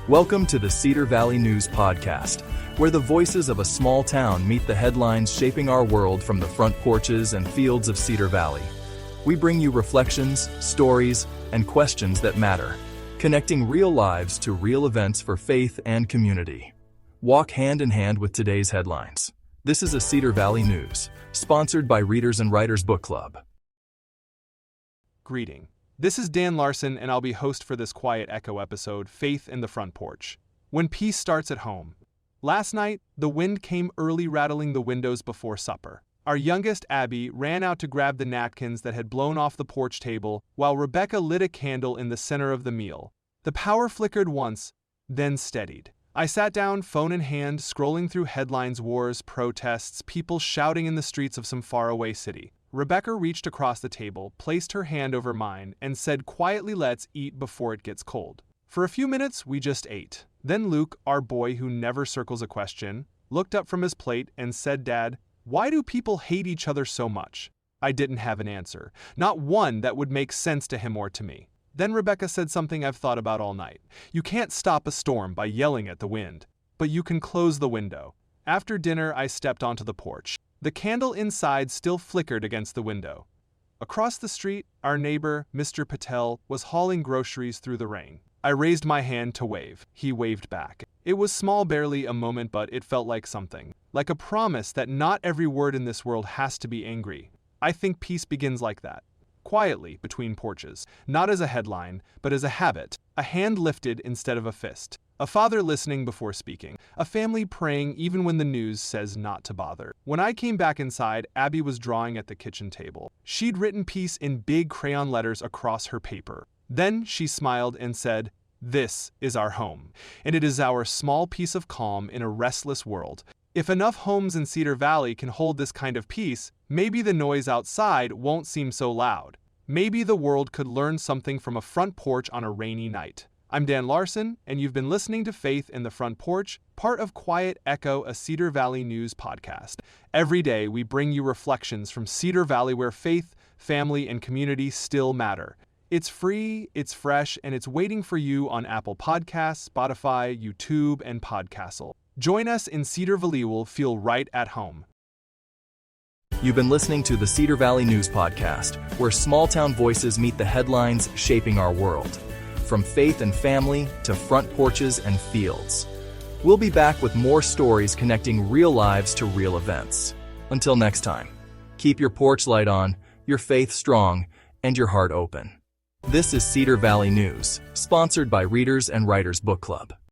Welcome to the Cedar Valley News Podcast, where the voices of a small town meet the headlines shaping our world from the front porches and fields of Cedar Valley. We bring you reflections, stories, and questions that matter, connecting real lives to real events for faith and community. Walk hand in hand with today's headlines. This is a Cedar Valley News, sponsored by Readers and Writers Book Club. Greeting. This is Dan Larson, and I'll be host for this quiet echo episode, Faith in the Front Porch. When peace starts at home. Last night, the wind came early, rattling the windows before supper. Our youngest, Abby, ran out to grab the napkins that had blown off the porch table, while Rebecca lit a candle in the center of the meal. The power flickered once, then steadied. I sat down, phone in hand, scrolling through headlines, wars, protests, people shouting in the streets of some faraway city. Rebecca reached across the table, placed her hand over mine, and said quietly, "Let's eat before it gets cold." For a few minutes, we just ate. Then Luke, our boy who never circles a question, looked up from his plate and said, "Dad, why do people hate each other so much?" I didn't have an answer, not one that would make sense to him or to me. Then Rebecca said something I've thought about all night. You can't stop a storm by yelling at the wind, but you can close the window. After dinner, I stepped onto the porch. The candle inside still flickered against the window. Across the street, our neighbor, Mr. Patel, was hauling groceries through the rain. I raised my hand to wave. He waved back. It was small, barely a moment, but it felt like something. Like a promise that not every word in this world has to be angry. I think peace begins like that. Quietly, between porches. Not as a headline, but as a habit. A hand lifted instead of a fist. A father listening before speaking. A family praying even when the news says not to bother. When I came back inside, Abby was drawing at the kitchen table. She'd written peace in big crayon letters across her paper. Then she smiled and said, "This is our home, and it is our small piece of calm in a restless world." If enough homes in Cedar Valley can hold this kind of peace, maybe the noise outside won't seem so loud. Maybe the world could learn something from a front porch on a rainy night. I'm Dan Larson, and you've been listening to Faith in the Front Porch, part of Quiet Echo, a Cedar Valley News podcast. Every day, we bring you reflections from Cedar Valley where faith, family, and community still matter. It's free, it's fresh, and it's waiting for you on Apple Podcasts, Spotify, YouTube, and Podcastle. Join us in Cedar Valley. Will feel right at home. You've been listening to the Cedar Valley News Podcast, where small-town voices meet the headlines shaping our world. From faith and family to front porches and fields. We'll be back with more stories connecting real lives to real events. Until next time, keep your porch light on, your faith strong, and your heart open. This is Cedar Valley News, sponsored by Readers and Writers Book Club.